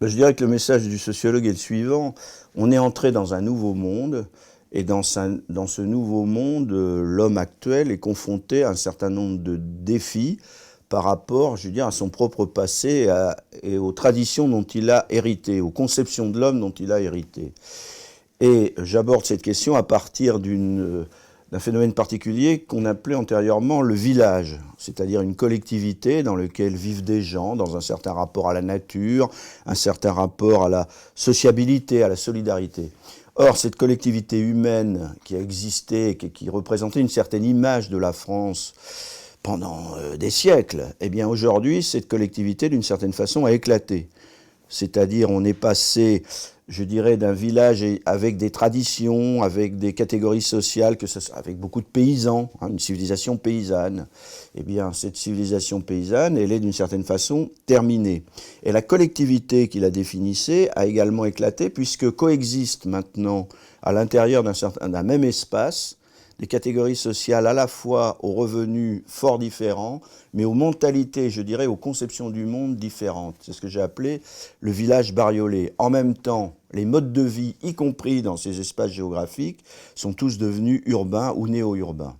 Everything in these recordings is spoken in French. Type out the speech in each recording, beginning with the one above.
Je dirais que le message du sociologue est le suivant. On est entré dans un nouveau monde, et dans ce nouveau monde, l'homme actuel est confronté à un certain nombre de défis par rapport, je veux dire, à son propre passé et aux traditions dont il a hérité, aux conceptions de l'homme dont il a hérité. Et j'aborde cette question à partir d'un phénomène particulier qu'on appelait antérieurement le village, c'est-à-dire une collectivité dans laquelle vivent des gens dans un certain rapport à la nature, un certain rapport à la sociabilité, à la solidarité. Or, cette collectivité humaine qui a existé, qui représentait une certaine image de la France pendant des siècles, eh bien aujourd'hui, cette collectivité, d'une certaine façon, a éclaté. C'est-à-dire, on est passé, je dirais, d'un village avec des traditions, avec des catégories sociales, avec beaucoup de paysans, une civilisation paysanne. Eh bien, cette civilisation paysanne, elle est d'une certaine façon terminée. Et la collectivité qui la définissait a également éclaté, puisque coexistent maintenant, à l'intérieur d'un même espace, des catégories sociales à la fois aux revenus fort différents, mais aux mentalités, je dirais, aux conceptions du monde différentes. C'est ce que j'ai appelé le village bariolé. En même temps, les modes de vie, y compris dans ces espaces géographiques, sont tous devenus urbains ou néo-urbains.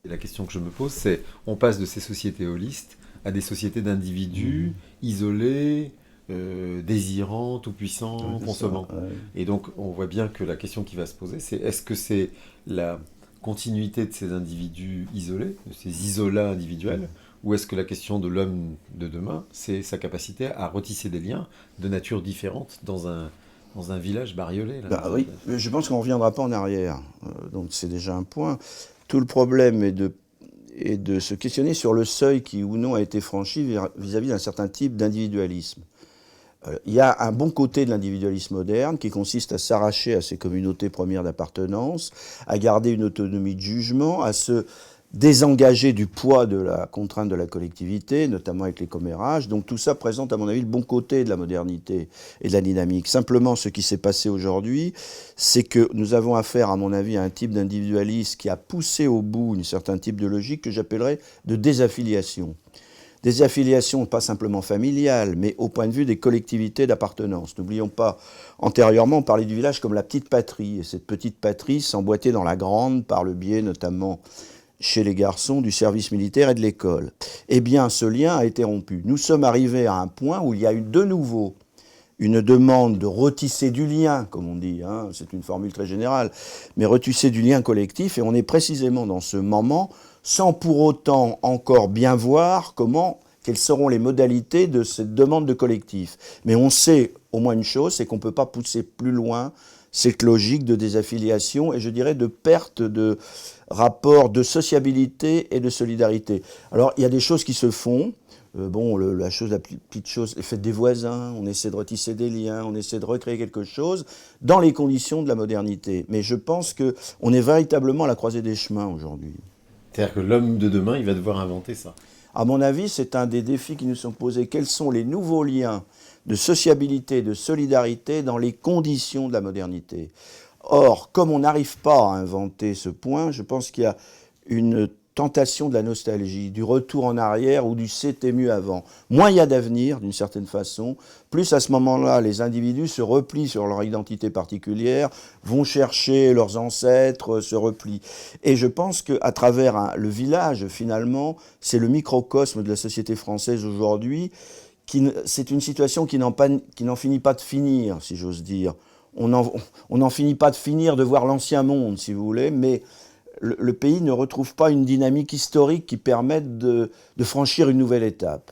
Et la question que je me pose, c'est, on passe de ces sociétés holistes à des sociétés d'individus isolés, désirants, tout-puissants, consommants. Ouais. Et donc, on voit bien que la question qui va se poser, c'est est-ce que c'est la continuité de ces individus isolés, de ces isolats individuels, ou est-ce que la question de l'homme de demain, c'est sa capacité à retisser des liens de nature différente dans un village bariolé là, Bah oui, mais je pense qu'on ne reviendra pas en arrière. Donc c'est déjà un point. Tout le problème est de se questionner sur le seuil qui ou non a été franchi vis-à-vis d'un certain type d'individualisme. Il y a un bon côté de l'individualisme moderne qui consiste à s'arracher à ses communautés premières d'appartenance, à garder une autonomie de jugement, à se désengager du poids de la contrainte de la collectivité, notamment avec les commérages. Donc tout ça présente, à mon avis, le bon côté de la modernité et de la dynamique. Simplement, ce qui s'est passé aujourd'hui, c'est que nous avons affaire, à mon avis, à un type d'individualisme qui a poussé au bout un certain type de logique que j'appellerais de désaffiliation. Des affiliations pas simplement familiales, mais au point de vue des collectivités d'appartenance. N'oublions pas, antérieurement, on parlait du village comme la petite patrie, et cette petite patrie s'emboîtait dans la grande par le biais notamment chez les garçons du service militaire et de l'école. Eh bien, ce lien a été rompu. Nous sommes arrivés à un point où il y a eu de nouveau une demande de retisser du lien, comme on dit, c'est une formule très générale, mais retisser du lien collectif, et on est précisément dans ce moment sans pour autant encore bien voir quelles seront les modalités de cette demande de collectif. Mais on sait au moins une chose, c'est qu'on ne peut pas pousser plus loin cette logique de désaffiliation et je dirais de perte de rapport de sociabilité et de solidarité. Alors il y a des choses qui se font. La petite chose, les fêtes des voisins, on essaie de retisser des liens, on essaie de recréer quelque chose dans les conditions de la modernité. Mais je pense qu'on est véritablement à la croisée des chemins aujourd'hui. C'est-à-dire que l'homme de demain, il va devoir inventer ça. À mon avis, c'est un des défis qui nous sont posés. Quels sont les nouveaux liens de sociabilité, de solidarité dans les conditions de la modernité? Or, comme on n'arrive pas à inventer ce point, je pense qu'il y a une tentation de la nostalgie, du retour en arrière ou du c'était mieux avant. Moins il y a d'avenir, d'une certaine façon, plus à ce moment-là, les individus se replient sur leur identité particulière, vont chercher leurs ancêtres, se replient. Et je pense qu'à travers le village, finalement, c'est le microcosme de la société française aujourd'hui. C'est une situation qui n'en finit pas de finir, si j'ose dire. On n'en finit pas de finir de voir l'ancien monde, si vous voulez, mais le pays ne retrouve pas une dynamique historique qui permette de franchir une nouvelle étape.